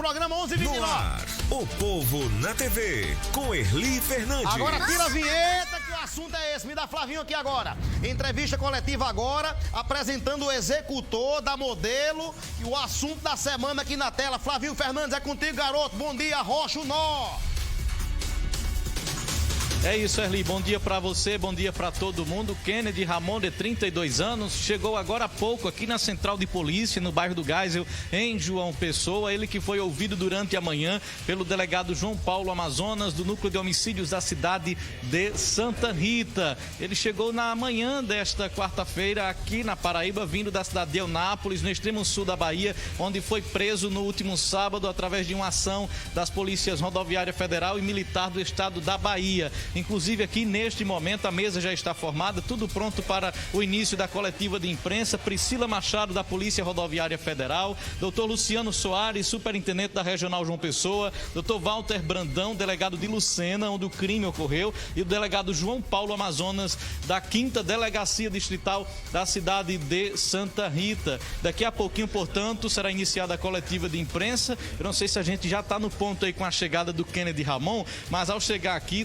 programa 11h29. No ar, o Povo na TV, com Erli Fernandes. Agora tira a vinheta que o assunto é esse. Me dá Flavinho aqui agora. Entrevista coletiva agora, apresentando o executor da Modelo e o assunto da semana aqui na tela. Flavinho Fernandes, é contigo, garoto. Bom dia, Rocha o Nó. É isso, Erli. Bom dia para você, bom dia para todo mundo. Kennedy Ramon, de 32 anos, chegou agora há pouco aqui na Central de Polícia, no bairro do Geisel, em João Pessoa. Ele que foi ouvido durante a manhã pelo delegado João Paulo Amazonas, do Núcleo de Homicídios da cidade de Santa Rita. Ele chegou na manhã desta quarta-feira aqui na Paraíba, vindo da cidade de Eunápolis, no extremo sul da Bahia, onde foi preso no último sábado através de uma ação das polícias rodoviária federal e militar do estado da Bahia. Inclusive aqui neste momento a mesa já está formada, tudo pronto para o início da coletiva de imprensa. Priscila Machado, da Polícia Rodoviária Federal, doutor Luciano Soares, superintendente da Regional João Pessoa, doutor Walter Brandão, delegado de Lucena, onde o crime ocorreu, e o delegado João Paulo Amazonas, da 5ª Delegacia Distrital da cidade de Santa Rita. Daqui a pouquinho, portanto, será iniciada a coletiva de imprensa. Eu não sei se a gente já está no ponto aí com a chegada do Kennedy Ramon, mas ao chegar aqui,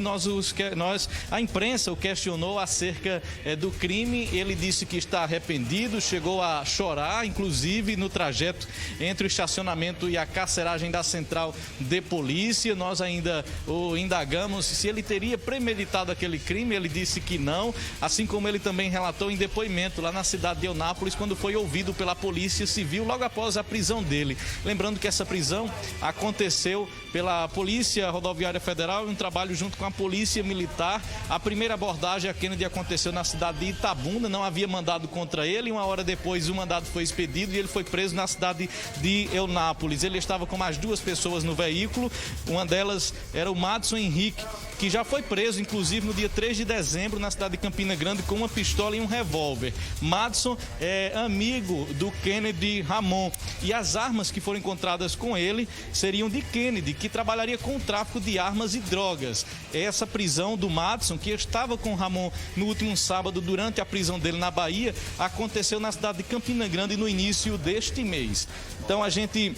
a imprensa o questionou acerca do crime. Ele disse que está arrependido, chegou a chorar, inclusive no trajeto entre o estacionamento e a carceragem da Central de Polícia. Nós ainda o indagamos se ele teria premeditado aquele crime. Ele disse que não, assim como ele também relatou em depoimento lá na cidade de Eunápolis, quando foi ouvido pela Polícia Civil logo após a prisão dele. Lembrando que essa prisão aconteceu pela Polícia Rodoviária Federal em um trabalho junto com a Polícia Militar. A primeira abordagem a Kennedy aconteceu na cidade de Itabuna, não havia mandado contra ele. Uma hora depois o mandado foi expedido e ele foi preso na cidade de Eunápolis. Ele estava com mais 2 pessoas no veículo, uma delas era o Madson Henrique, que já foi preso, inclusive, no dia 3 de dezembro, na cidade de Campina Grande, com uma pistola e um revólver. Madson é amigo do Kennedy Ramon e as armas que foram encontradas com ele seriam de Kennedy, que trabalharia com o tráfico de armas e drogas. Essa prisão do Madson, que estava com o Ramon no último sábado, durante a prisão dele na Bahia, aconteceu na cidade de Campina Grande no início deste mês. Então a gente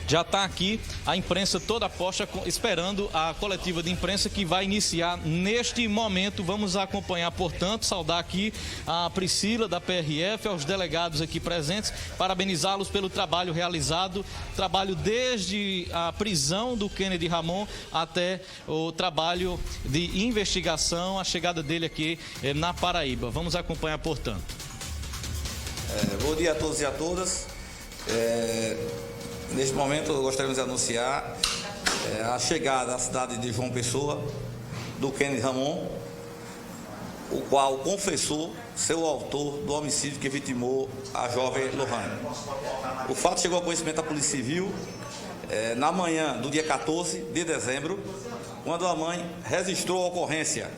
já está aqui, a imprensa toda posta, esperando a coletiva de imprensa que vai iniciar neste momento. Vamos acompanhar, portanto, saudar aqui a Priscila da PRF, aos delegados aqui presentes, parabenizá-los pelo trabalho realizado, trabalho desde a prisão do Kennedy Ramon até o trabalho de investigação, a chegada dele aqui na Paraíba. Vamos acompanhar, portanto. Bom dia a todos e a todas. Neste momento, gostaríamos de anunciar a chegada à cidade de João Pessoa do Kennedy Ramon, o qual confessou ser o autor do homicídio que vitimou a jovem Lohane. O fato chegou ao conhecimento da Polícia Civil na manhã do dia 14 de dezembro, quando a mãe registrou a ocorrência.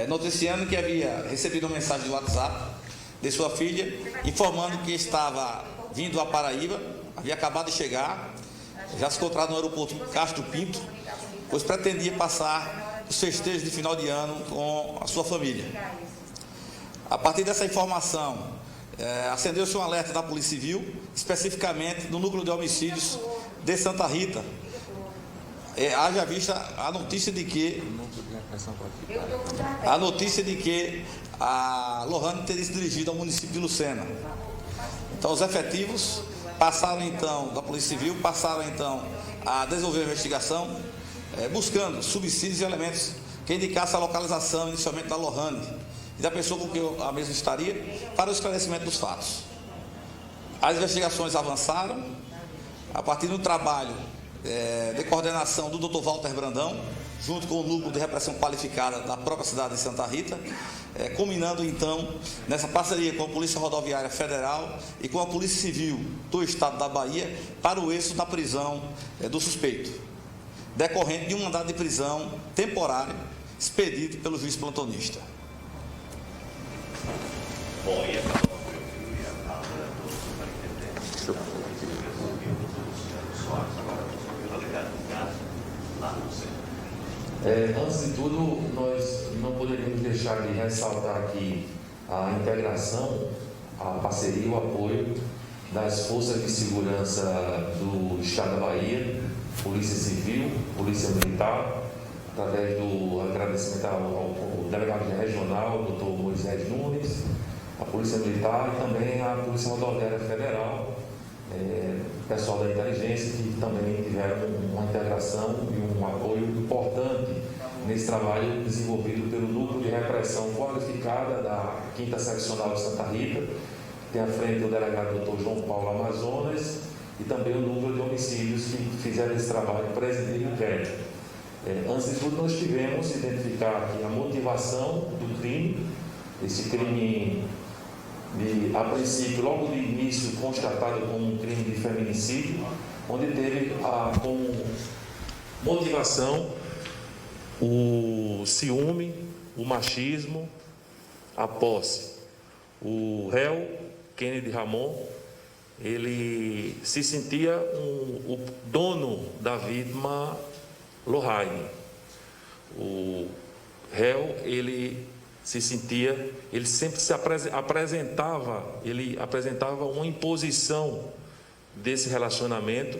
Noticiando que havia recebido uma mensagem do WhatsApp de sua filha, informando que estava vindo à Paraíba, havia acabado de chegar, já se encontrava no aeroporto Castro Pinto, pois pretendia passar os festejos de final de ano com a sua família. A partir dessa informação, acendeu-se um alerta da Polícia Civil, especificamente no Núcleo de Homicídios de Santa Rita. Haja vista a notícia de que a Lohane teria se dirigido ao município de Lucena. Então, os efetivos passaram, então, da Polícia Civil, a desenvolver a investigação, buscando subsídios e elementos que indicassem a localização inicialmente da Lohane e da pessoa com quem a mesma estaria, para o esclarecimento dos fatos. As investigações avançaram, a partir do trabalho de coordenação do Dr. Walter Brandão, junto com o Núcleo de Repressão Qualificada da própria cidade de Santa Rita, culminando então nessa parceria com a Polícia Rodoviária Federal e com a Polícia Civil do Estado da Bahia para o êxito da prisão do suspeito, decorrente de um mandado de prisão temporário expedido pelo juiz plantonista. Antes de tudo, nós não poderíamos deixar de ressaltar aqui a integração, a parceria, o apoio das forças de segurança do Estado da Bahia, Polícia Civil, Polícia Militar, através do agradecimento ao delegado regional, Dr. Moisés Nunes, a Polícia Militar e também a Polícia Rodoviária Federal, pessoal da inteligência, que também tiveram uma integração e um apoio importante nesse trabalho desenvolvido pelo Núcleo de Repressão Qualificada da 5ª Seccional de Santa Rita. Tem à frente o delegado Dr. João Paulo Amazonas e também o Núcleo de Homicídios, que fizeram esse trabalho presidindo o inquérito. Antes de tudo, nós tivemos identificar aqui a motivação do crime, esse crime, a princípio, logo de início, constatado como um crime de feminicídio, onde teve como motivação o ciúme, o machismo, a posse. O réu, Kennedy Ramon, ele se sentia o dono da vítima Lohane. O réu, ele sempre se apresentava, ele apresentava uma imposição desse relacionamento,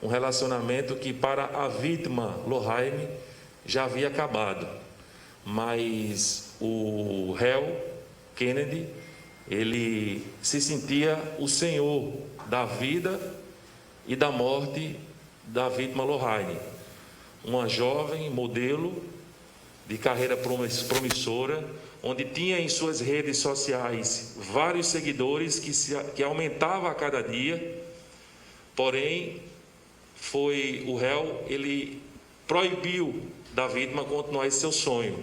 um relacionamento que para a vítima Lohane já havia acabado, mas o réu Kennedy, ele se sentia o senhor da vida e da morte da vítima Lohane, uma jovem modelo de carreira promissora, onde tinha em suas redes sociais vários seguidores que aumentava a cada dia. Porém, o réu, ele proibiu da vítima continuar esse seu sonho.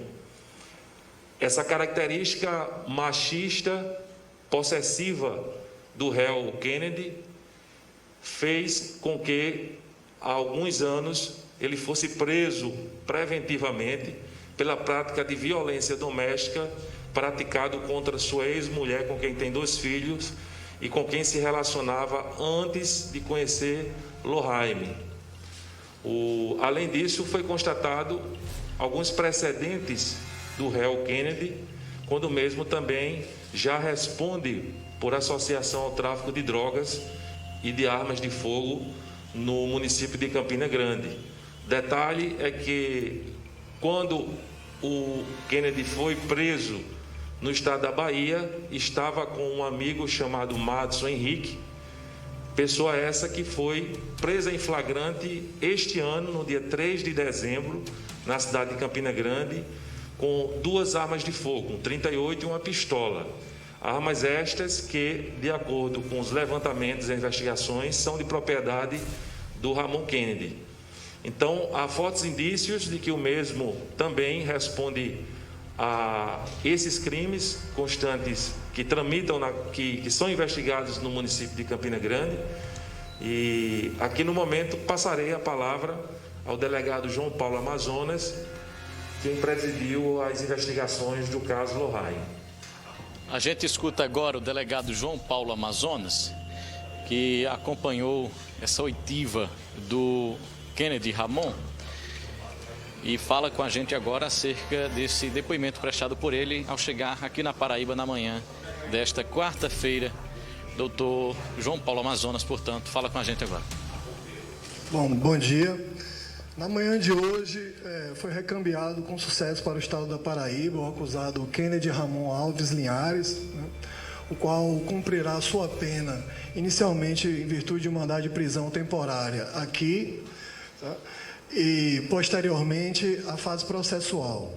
Essa característica machista, possessiva do réu Kennedy fez com que, há alguns anos, ele fosse preso preventivamente pela prática de violência doméstica praticado contra sua ex-mulher, com quem tem 2 filhos e com quem se relacionava antes de conhecer Lohane. Além disso, foi constatado alguns precedentes do réu Kennedy, quando mesmo também já responde por associação ao tráfico de drogas e de armas de fogo no município de Campina Grande. Detalhe é que quando o Kennedy foi preso no estado da Bahia, estava com um amigo chamado Madison Henrique, pessoa essa que foi presa em flagrante este ano, no dia 3 de dezembro, na cidade de Campina Grande, com 2 armas de fogo, um 38 e uma pistola. Armas estas que, de acordo com os levantamentos e investigações, são de propriedade do Ramon Kennedy. Então, há fortes indícios de que o mesmo também responde a esses crimes constantes que tramitam, que são investigados no município de Campina Grande. E aqui no momento passarei a palavra ao delegado João Paulo Amazonas, quem presidiu as investigações do caso Lohane. A gente escuta agora o delegado João Paulo Amazonas, que acompanhou essa oitiva do Kennedy Ramon e fala com a gente agora acerca desse depoimento prestado por ele ao chegar aqui na Paraíba na manhã desta quarta-feira. Doutor João Paulo Amazonas, portanto, fala com a gente agora. Bom dia. Na manhã de hoje foi recambiado com sucesso para o estado da Paraíba o acusado Kennedy Ramon Alves Linhares, o qual cumprirá sua pena inicialmente em virtude de mandado de prisão temporária aqui, e posteriormente a fase processual,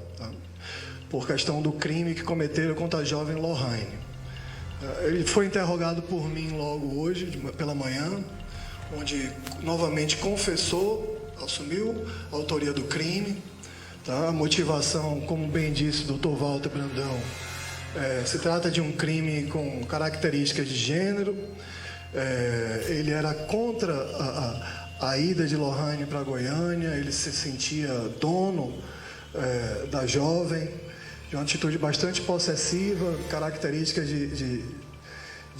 por questão do crime que cometeram contra a jovem Lohane. Ele foi interrogado por mim logo hoje, pela manhã, onde novamente confessou, assumiu a autoria do crime. A motivação, como bem disse o Dr. Walter Brandão, se trata de um crime com características de gênero. Ele era contra a ida de Lohane para Goiânia, ele se sentia dono da jovem, de uma atitude bastante possessiva, característica de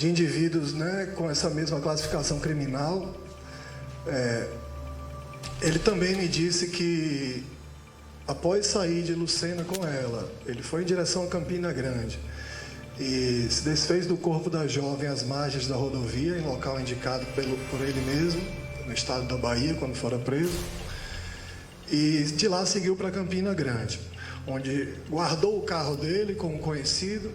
indivíduos, com essa mesma classificação criminal. Ele também me disse que, após sair de Lucena com ela, ele foi em direção a Campina Grande e se desfez do corpo da jovem às margens da rodovia, em local indicado por ele mesmo, no estado da Bahia, quando fora preso. E de lá seguiu para Campina Grande, onde guardou o carro dele com um conhecido,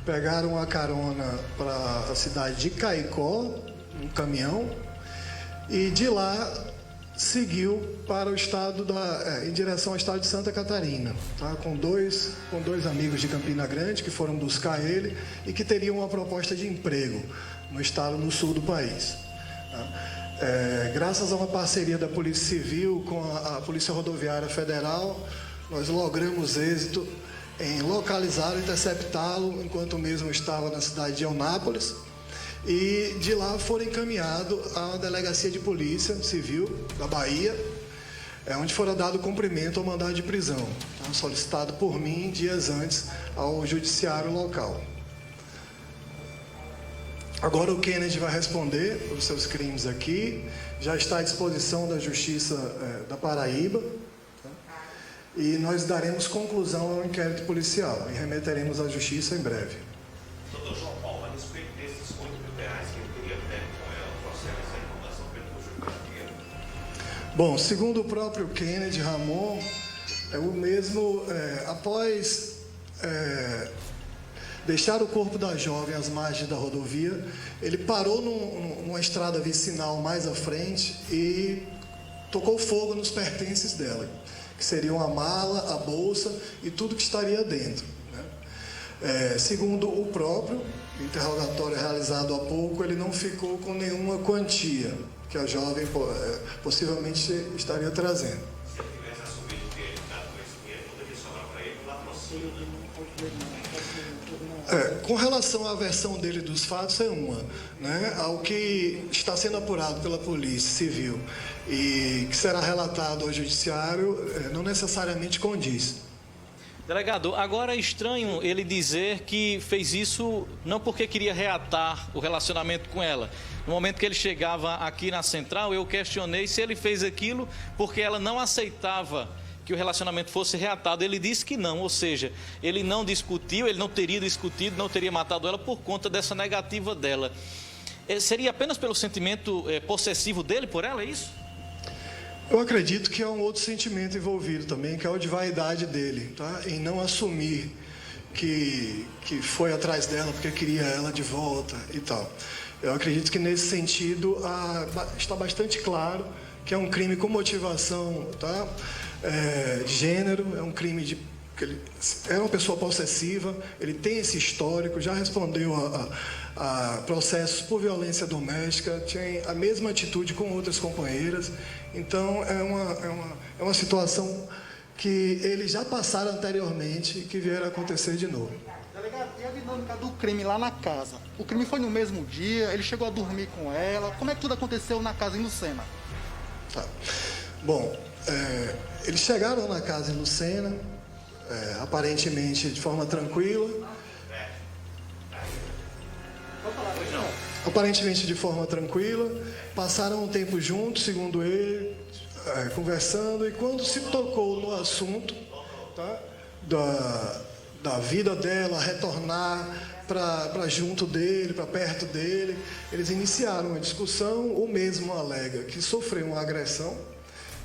pegaram a carona para a cidade de Caicó, um caminhão, e de lá seguiu para o estado em direção ao estado de Santa Catarina, tá? com dois amigos de Campina Grande que foram buscar ele e que teriam uma proposta de emprego no estado no sul do país. Tá? Graças a uma parceria da Polícia Civil com a Polícia Rodoviária Federal, nós logramos êxito em localizá-lo e interceptá-lo enquanto mesmo estava na cidade de Eunápolis. E de lá foram encaminhados à Delegacia de Polícia Civil da Bahia, onde fora dado cumprimento ao mandado de prisão, tá? Solicitado por mim dias antes ao judiciário local. Agora o Kennedy vai responder pelos seus crimes aqui, já está à disposição da Justiça da Paraíba, tá? E nós daremos conclusão ao inquérito policial e remeteremos à Justiça em breve. Doutor João Paulo, a respeito desses R$8.000 que ele teria pego com ela, trouxeram essa informação pelo juiz dinheiro? Bom, segundo o próprio Kennedy Ramon, o mesmo, após deixar o corpo da jovem às margens da rodovia, ele parou numa estrada vicinal mais à frente e tocou fogo nos pertences dela, que seriam a mala, a bolsa e tudo que estaria dentro. Segundo o próprio interrogatório realizado há pouco, ele não ficou com nenhuma quantia que a jovem possivelmente estaria trazendo. Se ele tivesse assumido que ele dado esse dinheiro, poderia sobrar para ele lá próximo. Com relação à versão dele dos fatos, ao que está sendo apurado pela Polícia Civil e que será relatado ao Judiciário, não necessariamente condiz. Delegado, agora é estranho ele dizer que fez isso não porque queria reatar o relacionamento com ela. No momento que ele chegava aqui na central, eu questionei se ele fez aquilo porque ela não aceitava que o relacionamento fosse reatado. Ele disse que não, ou seja, ele não discutiu, ele não teria discutido, não teria matado ela por conta dessa negativa dela. Seria apenas pelo sentimento possessivo dele por ela, é isso? Eu acredito que há um outro sentimento envolvido também, que é o de vaidade dele, tá? Em não assumir que foi atrás dela porque queria ela de volta e tal. Eu acredito que nesse sentido está bastante claro que é um crime com motivação, tá? De gênero, é um crime que ele era uma pessoa possessiva, ele tem esse histórico, já respondeu a processos por violência doméstica, tinha a mesma atitude com outras companheiras. Então, é uma situação que eles já passaram anteriormente e que vieram a acontecer de novo. Delegado, e a dinâmica do crime lá na casa? O crime foi no mesmo dia, ele chegou a dormir com ela, como é que tudo aconteceu na casa em Lucena? Tá. Bom, eles chegaram na casa em Lucena, aparentemente de forma tranquila. Aparentemente de forma tranquila, passaram um tempo juntos, segundo ele, conversando, e quando se tocou no assunto, tá, da vida dela, retornar para junto dele, para perto dele, eles iniciaram uma discussão. O mesmo alega que sofreu uma agressão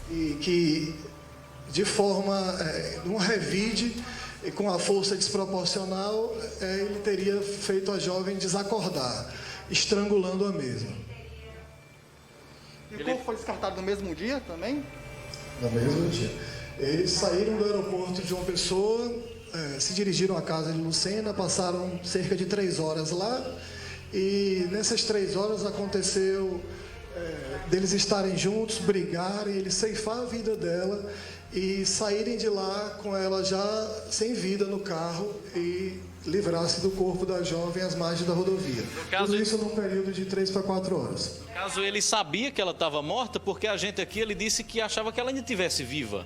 e que, de forma, num revide, e com a força desproporcional, ele teria feito a jovem desacordar, estrangulando a mesma. E o corpo foi descartado no mesmo dia também? No mesmo dia. Eles saíram do aeroporto de João Pessoa, se dirigiram à casa de Lucena, passaram cerca de 3 horas lá, e nessas 3 horas aconteceu deles estarem juntos, brigarem, ele ceifar a vida dela e saírem de lá com ela já sem vida no carro e livrar-se do corpo da jovem às margens da rodovia. Tudo isso num período de 3 para 4 horas. No caso, ele sabia que ela estava morta, porque a gente aqui, ele disse que achava que ela ainda estivesse viva.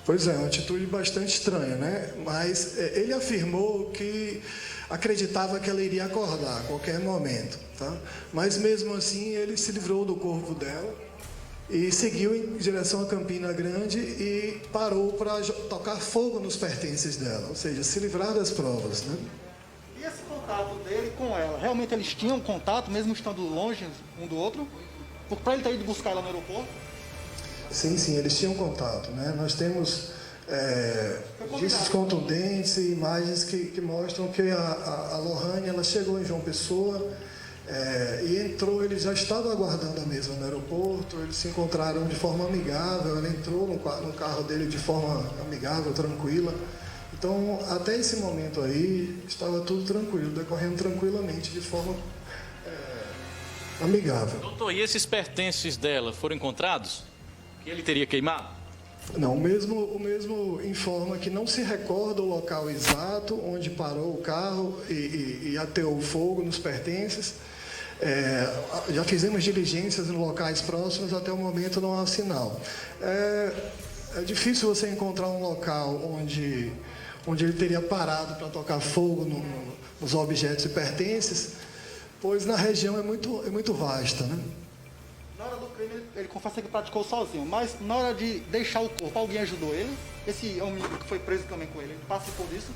Pois é, uma atitude bastante estranha, né? Mas ele afirmou que acreditava que ela iria acordar a qualquer momento, tá? Mas mesmo assim, ele se livrou do corpo dela e seguiu em direção a Campina Grande e parou para tocar fogo nos pertences dela, ou seja, se livrar das provas, né? contato dele com ela. Realmente eles tinham contato, mesmo estando longe um do outro? Para ele ter ido buscar ela no aeroporto? Sim, eles tinham contato, né? Nós temos indícios contundentes e imagens que mostram que a Lohane, ela chegou em João Pessoa e entrou, ele já estava aguardando a mesma no aeroporto, eles se encontraram de forma amigável, ela entrou no carro dele de forma amigável, tranquila. Então, até esse momento aí, estava tudo tranquilo, decorrendo tranquilamente, de forma amigável. Doutor, e esses pertences dela foram encontrados? Que ele teria queimado? Não, o mesmo informa que não se recorda o local exato onde parou o carro e ateou o fogo nos pertences. Já fizemos diligências em locais próximos, até o momento não há sinal. É difícil você encontrar um local onde ele teria parado para tocar fogo nos objetos e pertences, pois na região é muito vasta, né? Na hora do crime, ele confessa que praticou sozinho, mas na hora de deixar o corpo, alguém ajudou ele? Esse homem que foi preso também com ele participou disso?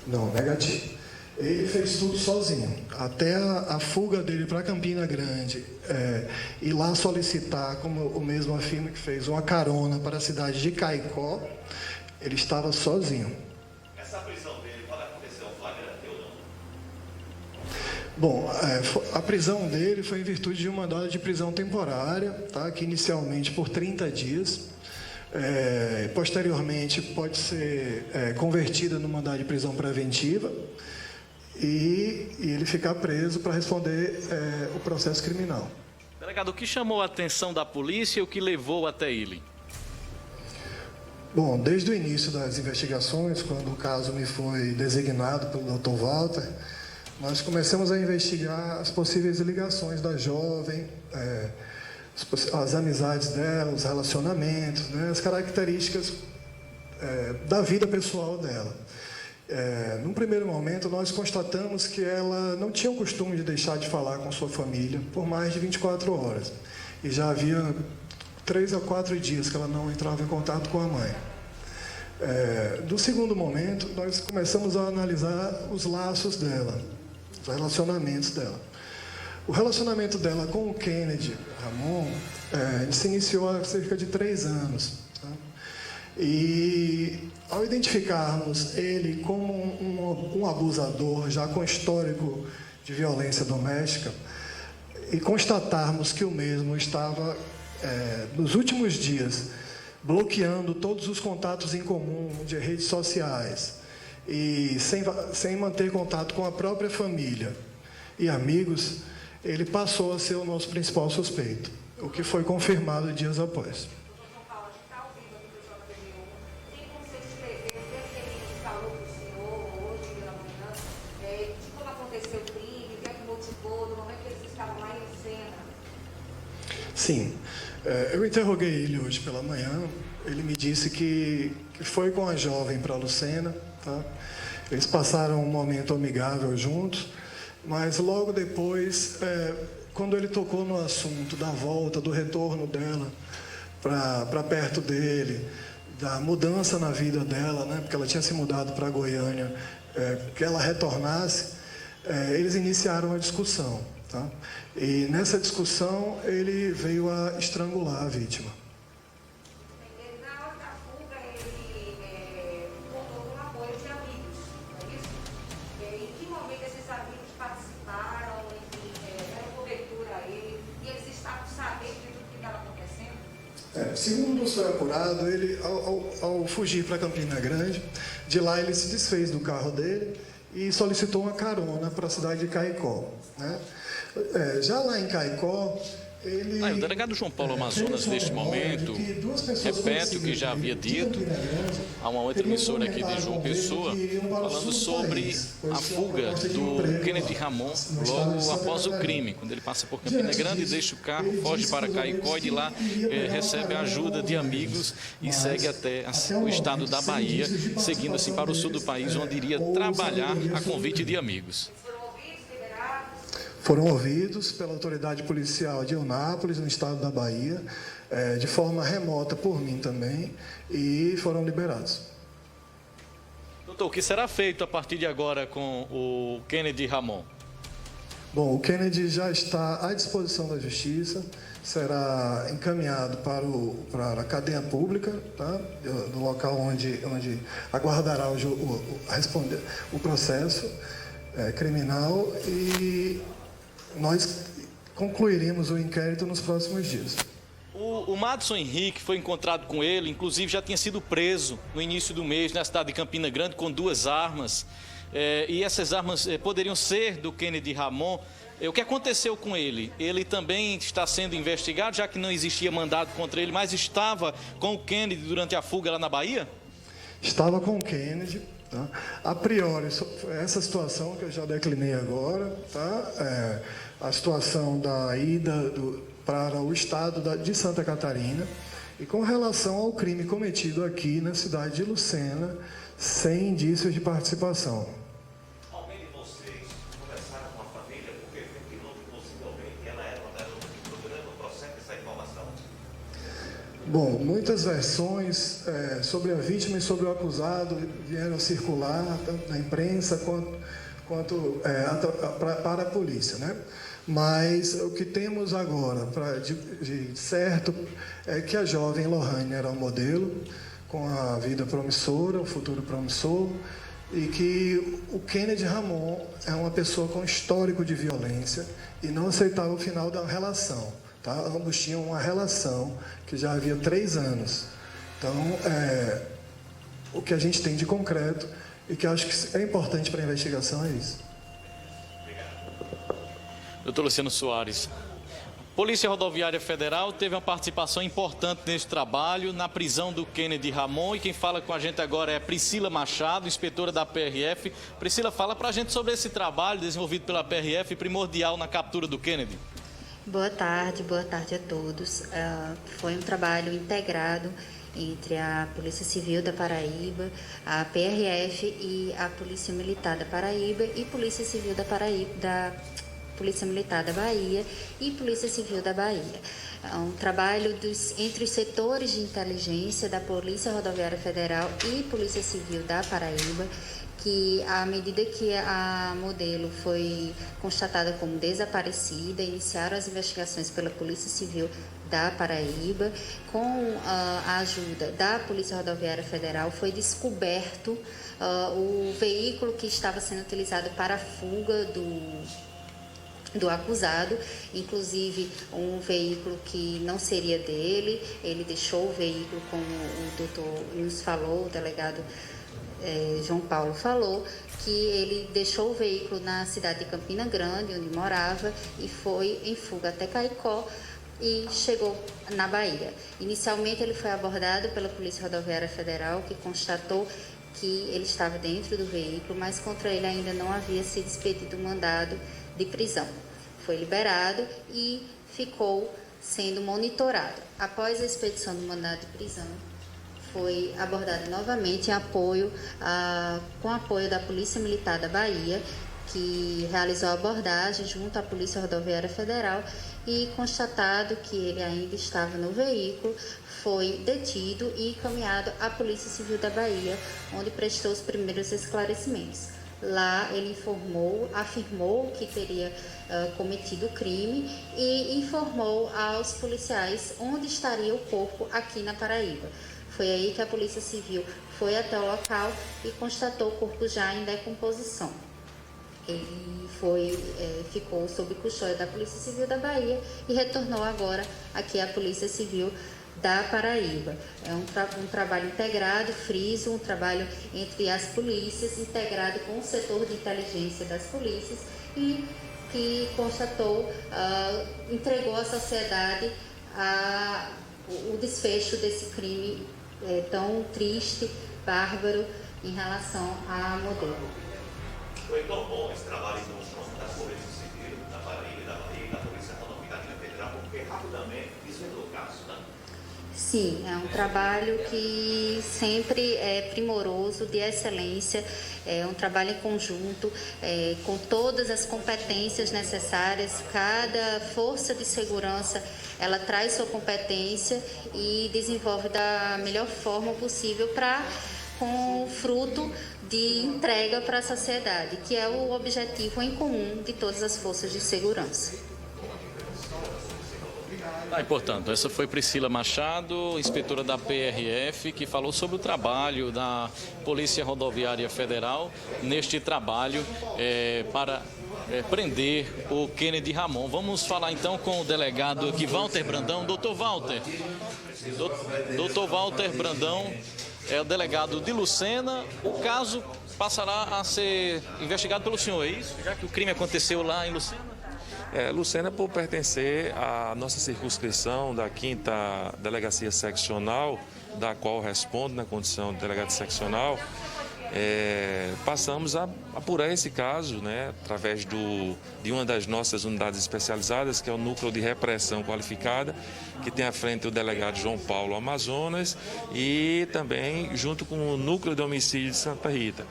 Não, negativo. Ele fez tudo sozinho. Até a fuga dele para Campina Grande, ir lá solicitar, como o mesmo afirma que fez, uma carona para a cidade de Caicó, ele estava sozinho. Essa prisão dele pode acontecer um flagrante ou não? Bom, a prisão dele foi em virtude de um mandado de prisão temporária, tá? Que inicialmente por 30 dias, posteriormente pode ser convertida no mandado de prisão preventiva e ele ficar preso para responder o processo criminal. Delegado, o que chamou a atenção da polícia e o que levou até ele? Bom, desde o início das investigações, quando o caso me foi designado pelo Dr. Walter, nós começamos a investigar as possíveis ligações da jovem, as amizades dela, os relacionamentos, né, as características da vida pessoal dela. Num primeiro momento, nós constatamos que ela não tinha o costume de deixar de falar com sua família por mais de 24 horas. E já havia 3 a 4 dias que ela não entrava em contato com a mãe. No segundo momento, nós começamos a analisar os laços dela, os relacionamentos dela. O relacionamento dela com o Kennedy Ramon se iniciou há cerca de 3 anos. Tá? E ao identificarmos ele como um abusador, já com histórico de violência doméstica, e constatarmos que o mesmo estava, nos últimos dias, bloqueando todos os contatos em comum de redes sociais e sem manter contato com a própria família e amigos, ele passou a ser o nosso principal suspeito, o que foi confirmado dias após. Sim, eu interroguei ele hoje pela manhã. Ele me disse que foi com a jovem para Lucena, tá? Eles passaram um momento amigável juntos, mas logo depois, quando ele tocou no assunto da volta, do retorno dela para perto dele, da mudança na vida dela, né? Porque ela tinha se mudado para Goiânia, que ela retornasse, eles iniciaram a discussão. Tá? E nessa discussão ele veio a estrangular a vítima. Na hora da fuga ele contou com o apoio de amigos, não é isso? Em que momento esses amigos participaram, deram cobertura a ele, e eles estavam sabendo de tudo que estava acontecendo? Segundo nos foi apurado, ele ao fugir para Campina Grande, de lá ele se desfez do carro dele e solicitou uma carona para a cidade de Caicó, né? Já lá em Caicó, ele... O delegado João Paulo Amazonas, neste momento, repete o que já havia dito a uma outra emissora aqui de João Pessoa, falando sobre a fuga do Kennedy Ramon logo após o crime, quando ele passa por Campina Grande, deixa o carro, foge para Caicó e de lá recebe a ajuda de amigos e segue até o estado da Bahia, seguindo assim para o sul do país, onde iria trabalhar a convite de amigos. Foram ouvidos pela autoridade policial de Eunápolis, no estado da Bahia, de forma remota por mim também, e foram liberados. Doutor, o que será feito a partir de agora com o Kennedy Ramon? Bom, o Kennedy já está à disposição da Justiça, será encaminhado para a cadeia pública, tá? No local onde aguardará o processo criminal, e nós concluiremos o inquérito nos próximos dias. O Madison Henrique foi encontrado com ele, inclusive já tinha sido preso no início do mês na cidade de Campina Grande com 2 armas. E essas armas poderiam ser do Kennedy Ramon. O que aconteceu com ele? Ele também está sendo investigado, já que não existia mandado contra ele, mas estava com o Kennedy durante a fuga lá na Bahia? Estava com o Kennedy, tá? A priori, essa situação que eu já declinei agora, tá? A situação da ida para o estado de Santa Catarina, e com relação ao crime cometido aqui na cidade de Lucena, sem indícios de participação. Ao menos vocês conversaram com a família, porque efetivou que possivelmente ela era uma garota que procurando processa essa informação? Bom, muitas versões sobre a vítima e sobre o acusado vieram circular, tanto na imprensa quanto para a polícia, né? Mas o que temos agora de certo é que a jovem Lohane era um modelo com a vida promissora, o futuro promissor, e que o Kennedy Ramon é uma pessoa com histórico de violência e não aceitava o final da relação. Tá? Ambos tinham uma relação que já havia 3 anos. Então, o que a gente tem de concreto e que acho que é importante para a investigação é isso. Doutor Luciano Soares, Polícia Rodoviária Federal teve uma participação importante nesse trabalho, na prisão do Kennedy Ramon, e quem fala com a gente agora é Priscila Machado, inspetora da PRF. Priscila, fala para a gente sobre esse trabalho desenvolvido pela PRF, primordial na captura do Kennedy. Boa tarde a todos. Foi um trabalho integrado entre a Polícia Civil da Paraíba, a PRF e a Polícia Militar da Paraíba e Polícia Civil da Paraíba, Polícia Militar da Bahia e Polícia Civil da Bahia. É um trabalho entre os setores de inteligência da Polícia Rodoviária Federal e Polícia Civil da Paraíba, que à medida que a modelo foi constatada como desaparecida, iniciaram as investigações pela Polícia Civil da Paraíba. Com a ajuda da Polícia Rodoviária Federal, foi descoberto o veículo que estava sendo utilizado para a fuga do acusado, inclusive um veículo que não seria dele. Ele deixou o veículo, como o doutor nos falou, o delegado João Paulo falou, que ele deixou o veículo na cidade de Campina Grande, onde morava, e foi em fuga até Caicó e chegou na Bahia. Inicialmente ele foi abordado pela Polícia Rodoviária Federal, que constatou que ele estava dentro do veículo, mas contra ele ainda não havia sido expedido um mandado de prisão. Foi liberado e ficou sendo monitorado. Após a expedição do mandado de prisão, foi abordado novamente com apoio da Polícia Militar da Bahia, que realizou a abordagem junto à Polícia Rodoviária Federal, e constatado que ele ainda estava no veículo, foi detido e encaminhado à Polícia Civil da Bahia, onde prestou os primeiros esclarecimentos. Lá ele afirmou que teria cometido o crime e informou aos policiais onde estaria o corpo aqui na Paraíba. Foi aí que a Polícia Civil foi até o local e constatou o corpo já em decomposição. Ele ficou sob custódia da Polícia Civil da Bahia e retornou agora aqui à Polícia Civil da Paraíba. É um trabalho integrado, friso, um trabalho entre as polícias, integrado com o setor de inteligência das polícias, e que constatou, entregou à sociedade o desfecho desse crime tão triste, bárbaro, em relação à modelo. Foi tão bom esse trabalho em conjunto da Polícia Civil da Paraíba e da Polícia Rodoviária Federal, porque rapidamente desvendou o caso, né? Sim, é um trabalho que sempre é primoroso, de excelência, é um trabalho em conjunto, com todas as competências necessárias. Cada força de segurança, ela traz sua competência e desenvolve da melhor forma possível para com o fruto de entrega para a sociedade, que é o objetivo em comum de todas as forças de segurança. E, portanto, essa foi Priscila Machado, inspetora da PRF, que falou sobre o trabalho da Polícia Rodoviária Federal neste trabalho para prender o Kennedy Ramon. Vamos falar então com o delegado aqui, Walter Brandão. Doutor Walter Brandão é o delegado de Lucena. O caso passará a ser investigado pelo senhor, é isso? Já que o crime aconteceu lá em Lucena? Lucena, por pertencer à nossa circunscrição da 5ª Delegacia Seccional, da qual respondo na condição de delegado seccional, passamos a apurar esse caso, né, através de uma das nossas unidades especializadas, que é o Núcleo de Repressão Qualificada, que tem à frente o delegado João Paulo Amazonas e também junto com o Núcleo de Homicídio de Santa Rita.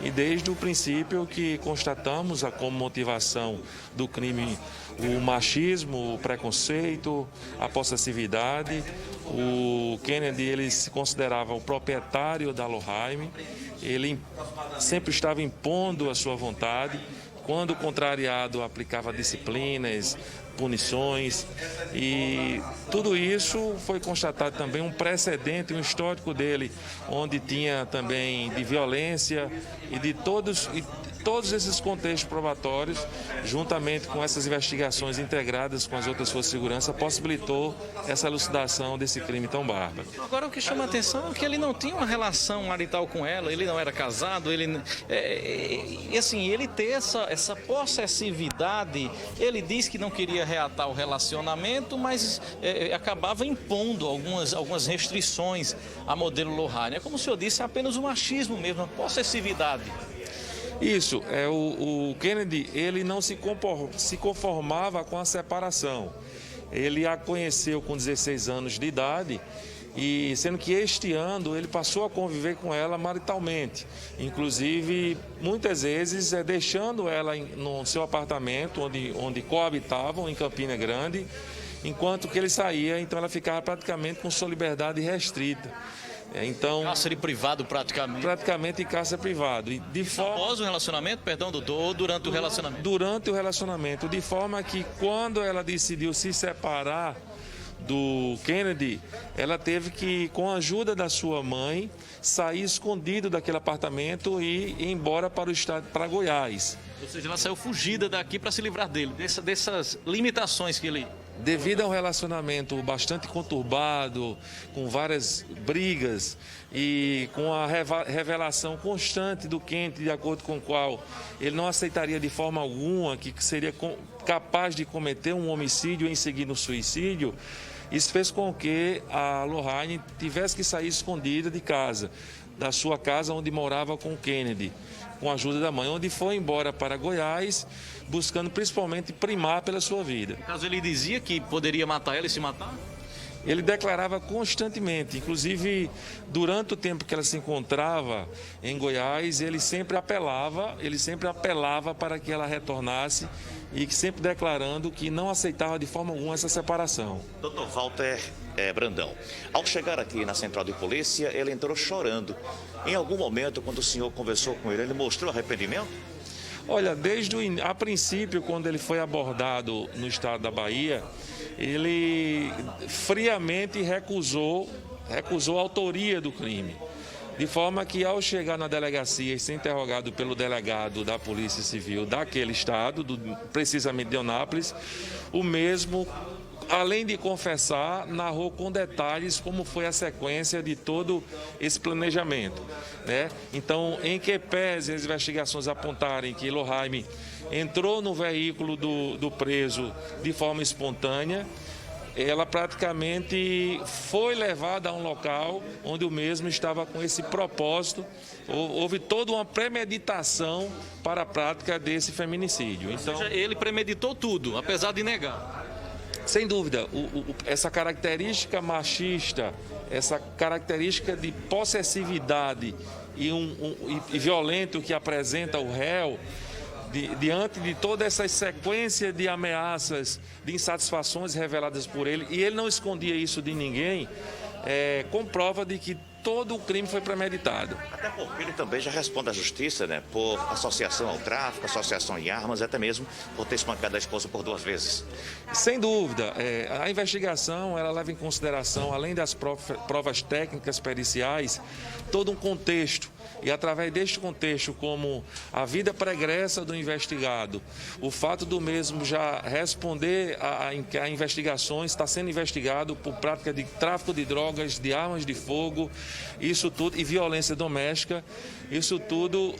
E desde o princípio que constatamos como motivação do crime o machismo, o preconceito, a possessividade. O Kennedy, ele se considerava o proprietário da Lohheim, ele sempre estava impondo a sua vontade, quando contrariado aplicava disciplinas, punições, e tudo isso foi constatado também um precedente, um histórico dele, onde tinha também de violência e de todos esses contextos probatórios, juntamente com essas investigações integradas com as outras forças de segurança, possibilitou essa elucidação desse crime tão bárbaro. Agora, o que chama a atenção é que ele não tinha uma relação marital com ela, ele não era casado, ele ter essa possessividade. Ele diz que não queria reatar o relacionamento, mas acabava impondo algumas restrições à modelo Lohheim. É como o senhor disse, é apenas o machismo mesmo, a possessividade. Isso, o Kennedy, ele não se conformava com a separação. Ele a conheceu com 16 anos de idade, e sendo que este ano ele passou a conviver com ela maritalmente. Inclusive, muitas vezes, deixando ela no seu apartamento, onde coabitavam, em Campina Grande, enquanto que ele saía, então ela ficava praticamente com sua liberdade restrita. Então, cárcere privado praticamente. Praticamente em cárcere privado. E após o relacionamento, perdão, doutor, ou durante o relacionamento? Durante o relacionamento, de forma que quando ela decidiu se separar do Kennedy, ela teve que, com a ajuda da sua mãe, sair escondido daquele apartamento e ir embora para o estado, para Goiás. Ou seja, ela saiu fugida daqui para se livrar dele, dessas limitações que ele... Devido a um relacionamento bastante conturbado, com várias brigas e com a revelação constante do Kennedy, de acordo com o qual ele não aceitaria de forma alguma que seria capaz de cometer um homicídio e em seguida um suicídio, isso fez com que a Lohheim tivesse que sair escondida de casa, da sua casa onde morava com o Kennedy, com a ajuda da mãe, onde foi embora para Goiás, buscando principalmente primar pela sua vida. No caso, ele dizia que poderia matar ela e se matar? Ele declarava constantemente, inclusive durante o tempo que ela se encontrava em Goiás, ele sempre apelava para que ela retornasse, e sempre declarando que não aceitava de forma alguma essa separação. Dr. Walter Brandão, ao chegar aqui na central de polícia, ele entrou chorando. Em algum momento, quando o senhor conversou com ele mostrou arrependimento? Olha, a princípio, quando ele foi abordado no estado da Bahia, ele friamente recusou a autoria do crime. De forma que, ao chegar na delegacia e ser interrogado pelo delegado da Polícia Civil daquele estado, precisamente de Eunápolis, o mesmo, além de confessar, narrou com detalhes como foi a sequência de todo esse planejamento, né? Então, em que pese as investigações apontarem que Lohheim entrou no veículo do preso de forma espontânea, ela praticamente foi levada a um local onde o mesmo estava com esse propósito. Houve toda uma premeditação para a prática desse feminicídio. Então, ou seja, ele premeditou tudo, apesar de negar. Sem dúvida, essa característica machista, essa característica de possessividade e violento que apresenta o réu, diante de toda essa sequência de ameaças, de insatisfações reveladas por ele, e ele não escondia isso de ninguém, comprova de que todo o crime foi premeditado. Até porque ele também já responde à justiça, né? Por associação ao tráfico, associação em armas, até mesmo por ter espancado a esposa por 2 vezes. Sem dúvida, a investigação ela leva em consideração, além das provas técnicas periciais, todo um contexto. E através deste contexto, como a vida pregressa do investigado, o fato do mesmo já responder a investigações, está sendo investigado por prática de tráfico de drogas, de armas de fogo, isso tudo, e violência doméstica, isso tudo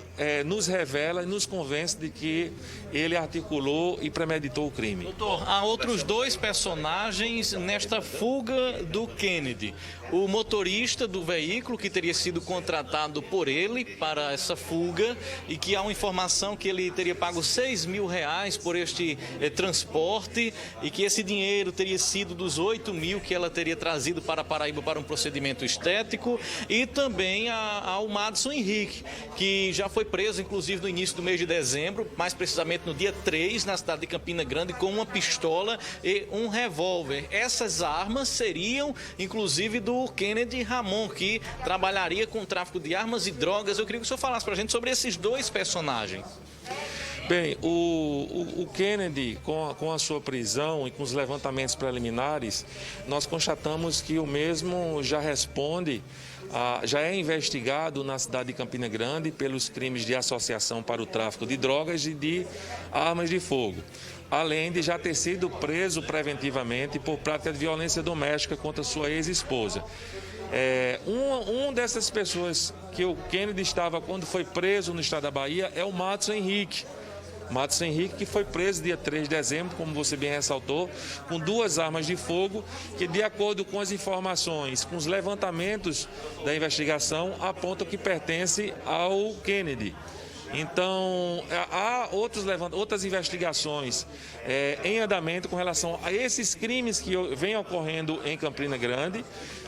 nos revela e nos convence de que ele articulou e premeditou o crime. Doutor, há outros 2 personagens nesta fuga do Kennedy. O motorista do veículo que teria sido contratado por ele para essa fuga e que há uma informação que ele teria pago R$6.000 por este transporte e que esse dinheiro teria sido dos 8.000 que ela teria trazido para Paraíba para um procedimento estético, e também ao Madison Henrique, que já foi preso inclusive no início do mês de dezembro, mais precisamente no dia 3, na cidade de Campina Grande, com uma pistola e um revólver. Essas armas seriam inclusive do Kennedy Ramon, que trabalharia com tráfico de armas e drogas. Eu queria que o senhor falasse para a gente sobre esses 2 personagens. Bem, o Kennedy, com a sua prisão e com os levantamentos preliminares, nós constatamos que o mesmo já responde, já é investigado na cidade de Campina Grande pelos crimes de associação para o tráfico de drogas e de armas de fogo, além de já ter sido preso preventivamente por prática de violência doméstica contra sua ex-esposa. Uma dessas pessoas que o Kennedy estava quando foi preso no estado da Bahia é o Madison Henrique. Madison Henrique, que foi preso dia 3 de dezembro, como você bem ressaltou, com 2 armas de fogo, que de acordo com as informações, com os levantamentos da investigação, apontam que pertence ao Kennedy. Então, há outras investigações em andamento com relação a esses crimes que vêm ocorrendo em Campina Grande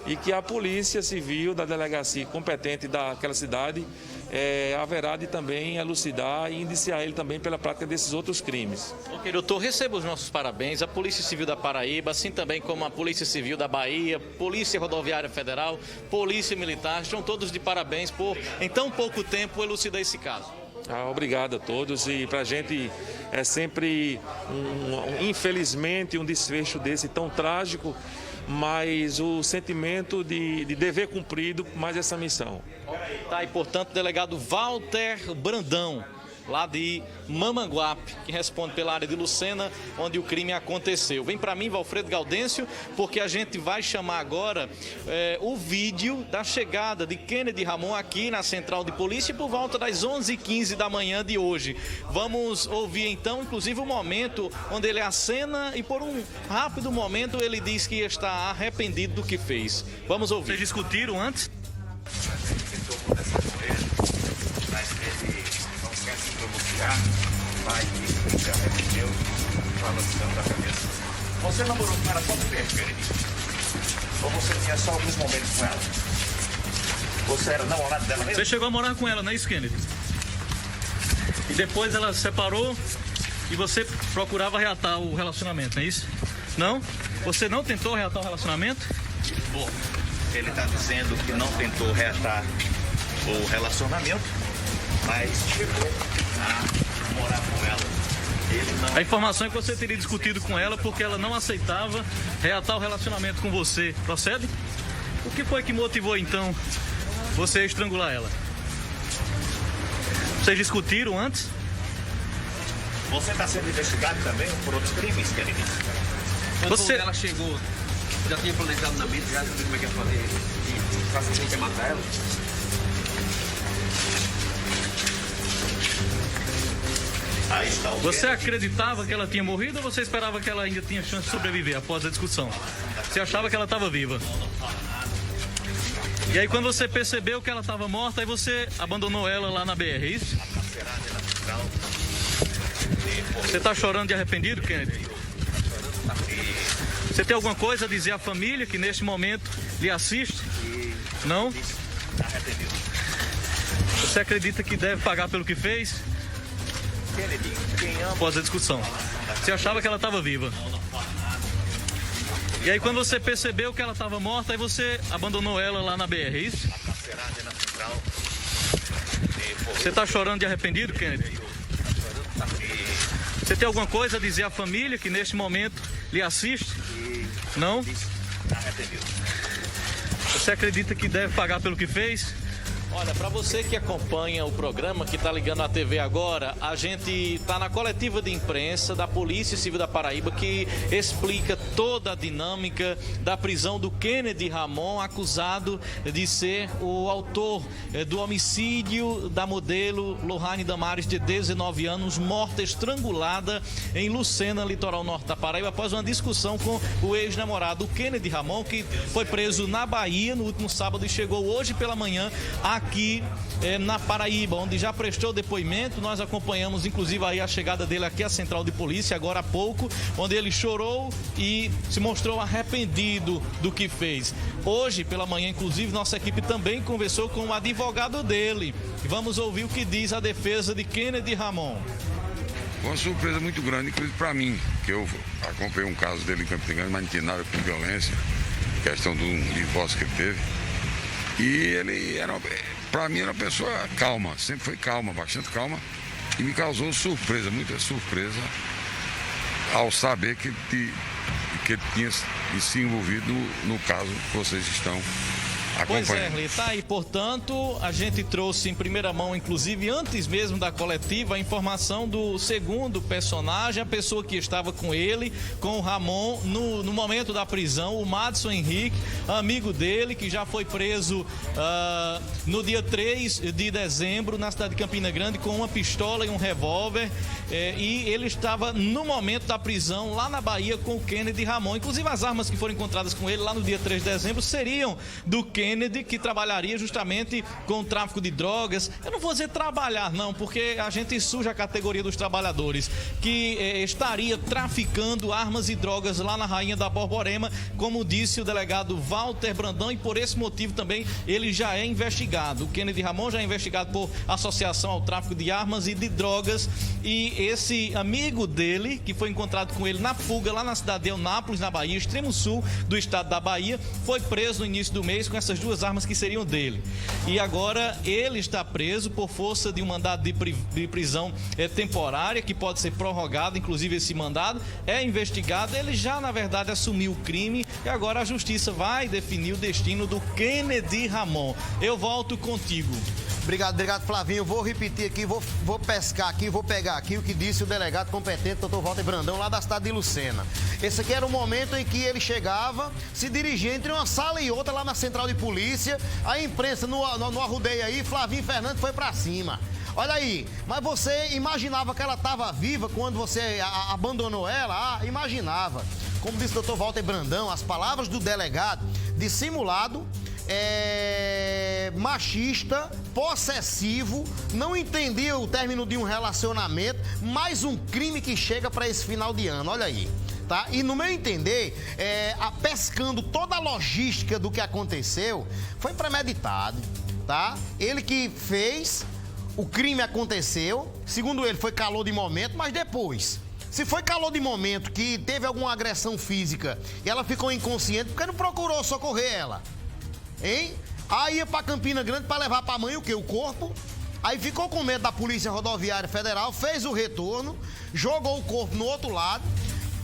e que a Polícia Civil da delegacia competente daquela cidade haverá de também elucidar e indiciar ele também pela prática desses outros crimes. Ok, doutor, receba os nossos parabéns. A Polícia Civil da Paraíba, assim também como a Polícia Civil da Bahia, Polícia Rodoviária Federal, Polícia Militar, estão todos de parabéns por, em tão pouco tempo, elucidar esse caso. Obrigado a todos, e para a gente é sempre, infelizmente, um desfecho desse tão trágico, mas o sentimento de dever cumprido mais essa missão. Tá, e portanto, o delegado Walter Brandão, lá de Mamanguape, que responde pela área de Lucena, onde o crime aconteceu. Vem para mim, Valfredo Gaudêncio, porque a gente vai chamar agora o vídeo da chegada de Kennedy Ramon aqui na Central de Polícia por volta das 11h15 da manhã de hoje. Vamos ouvir então, inclusive, o momento onde ele acena e por um rápido momento ele diz que está arrependido do que fez. Vamos ouvir. Vocês discutiram antes? Vai que se arrependeu, balançando a cabeça. Você namorou com ela quanto tempo, Kennedy? Ou você tinha só alguns momentos com ela? Você era namorado dela mesmo? Você chegou a morar com ela, não é isso, Kennedy? E depois ela se separou e você procurava reatar o relacionamento, não é isso? Não? Você não tentou reatar o relacionamento? Bom, ele está dizendo que não tentou reatar o relacionamento, mas chegou a morar com ela. Ele não... A informação é que você teria discutido com ela porque ela não aceitava reatar o relacionamento com você. Procede? O que foi que motivou, então, você a estrangular ela? Vocês discutiram antes? Você está sendo investigado também por outros crimes, Kennedy? Quando ela chegou, já tinha planejado na mente, já sabia como é que ia fazer, e praticamente ia matar ela? Aí está o Você acreditava que ela tinha morrido ou você esperava que ela ainda tinha chance de sobreviver após a discussão? Você achava que ela estava viva? E aí quando você percebeu que ela estava morta, aí você abandonou ela lá na BR, é isso? Você está chorando de arrependido, Kennedy? Você tem alguma coisa a dizer à família que neste momento lhe assiste? Não? Você acredita que deve pagar pelo que fez? Após a discussão. Você achava que ela estava viva. E aí quando você percebeu que ela estava morta, aí você abandonou ela lá na BR, é isso? Você está chorando de arrependido, Kennedy? Você tem alguma coisa a dizer à família que neste momento lhe assiste? Não? Arrependido. Você acredita que deve pagar pelo que fez? Olha, para você que acompanha o programa, que está ligando a TV agora, a gente está na coletiva de imprensa da Polícia Civil da Paraíba, que explica toda a dinâmica da prisão do Kennedy Ramon, acusado de ser o autor do homicídio da modelo Lohane Damares, de 19 anos, morta estrangulada em Lucena, litoral norte da Paraíba, após uma discussão com o ex-namorado, o Kennedy Ramon, que foi preso na Bahia no último sábado e chegou hoje pela manhã aqui na Paraíba, onde já prestou depoimento. Nós acompanhamos inclusive aí a chegada dele aqui à Central de Polícia agora há pouco, onde ele chorou e se mostrou arrependido do que fez. Hoje pela manhã, inclusive, nossa equipe também conversou com o advogado dele. Vamos ouvir o que diz a defesa de Kennedy Ramon. Uma surpresa muito grande, inclusive para mim, que eu acompanhei um caso dele em Campina Grande, mas não tinha nada com violência, questão de um divórcio que ele teve. E ele era, para mim, era uma pessoa calma, sempre foi calma, bastante calma, e me causou surpresa, muita surpresa, ao saber que ele tinha se envolvido no caso que vocês estão acompanhando. Pois é, Erli, tá aí, portanto, a gente trouxe em primeira mão, inclusive antes mesmo da coletiva, a informação do segundo personagem, a pessoa que estava com ele, com o Ramon, no momento da prisão, o Madison Henrique, amigo dele, que já foi preso no dia 3 de dezembro, na cidade de Campina Grande, com uma pistola e um revólver, e ele estava no momento da prisão, lá na Bahia, com o Kennedy Ramon. Inclusive as armas que foram encontradas com ele lá no dia 3 de dezembro seriam do Kennedy, que trabalharia justamente com o tráfico de drogas. Eu não vou dizer trabalhar não, porque a gente suja a categoria dos trabalhadores, que estaria traficando armas e drogas lá na Rainha da Borborema, como disse o delegado Walter Brandão, e por esse motivo também ele já é investigado. O Kennedy Ramon já é investigado por associação ao tráfico de armas e de drogas, e esse amigo dele, que foi encontrado com ele na fuga lá na cidade de Eunápolis, na Bahia, extremo sul do estado da Bahia, foi preso no início do mês com essas duas armas que seriam dele. E agora ele está preso por força de um mandado de prisão temporária, que pode ser prorrogado, inclusive esse mandado é investigado. Ele já, na verdade, assumiu o crime e agora a justiça vai definir o destino do Kennedy Ramon. Eu volto contigo. Obrigado, Flavinho. Vou repetir aqui, vou pescar aqui, vou pegar aqui o que disse o delegado competente, doutor Walter Brandão, lá da cidade de Lucena. Esse aqui era o momento em que ele chegava, se dirigia entre uma sala e outra lá na Central de Polícia, a imprensa no arrudeio aí, Flavinho Fernandes foi pra cima. Olha aí, mas você imaginava que ela estava viva quando você abandonou ela? Ah, imaginava. Como disse o doutor Walter Brandão, as palavras do delegado, dissimulado, machista, possessivo, não entendia o término de um relacionamento, mais um crime que chega para esse final de ano, olha aí. Tá? E no meu entender, pescando toda a logística do que aconteceu, foi premeditado, tá? Ele que fez, o crime aconteceu, segundo ele foi calor de momento, mas depois, se foi calor de momento que teve alguma agressão física e ela ficou inconsciente, por que não procurou socorrer ela? Hein? Aí ia pra Campina Grande pra levar pra mãe o quê? O corpo. Aí ficou com medo da Polícia Rodoviária Federal, fez o retorno, jogou o corpo no outro lado,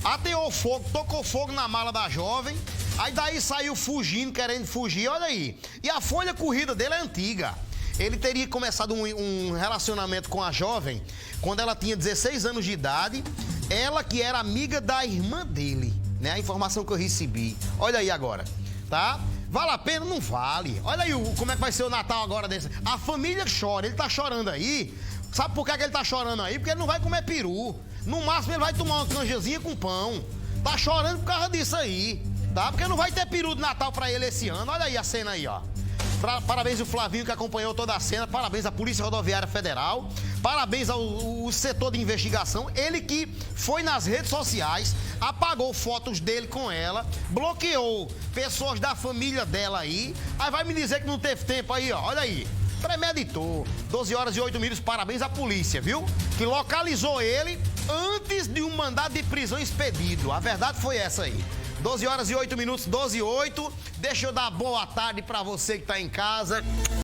ateou fogo, tocou fogo na mala da jovem, aí daí saiu fugindo, querendo fugir, olha aí. E a folha corrida dele é antiga. Ele teria começado um relacionamento com a jovem quando ela tinha 16 anos de idade, ela que era amiga da irmã dele, né? A informação que eu recebi. Olha aí agora, tá? Vale a pena? Não vale. Olha aí como é que vai ser o Natal agora desse. A família chora, ele tá chorando aí. Sabe por que ele tá chorando aí? Porque ele não vai comer peru. No máximo ele vai tomar uma canjazinha com pão. Tá chorando por causa disso aí, tá? Porque não vai ter peru de Natal pra ele esse ano. Olha aí a cena aí, ó. Parabéns ao Flavinho que acompanhou toda a cena, parabéns à Polícia Rodoviária Federal, parabéns ao setor de investigação, ele que foi nas redes sociais, apagou fotos dele com ela, bloqueou pessoas da família dela aí vai me dizer que não teve tempo aí, ó, olha aí, premeditou, 12 horas e 8 minutos, parabéns à polícia, viu? Que localizou ele antes de um mandado de prisão expedido, a verdade foi essa aí. 12 horas e 8 minutos, 12 e 8. Deixa eu dar boa tarde pra você que tá em casa.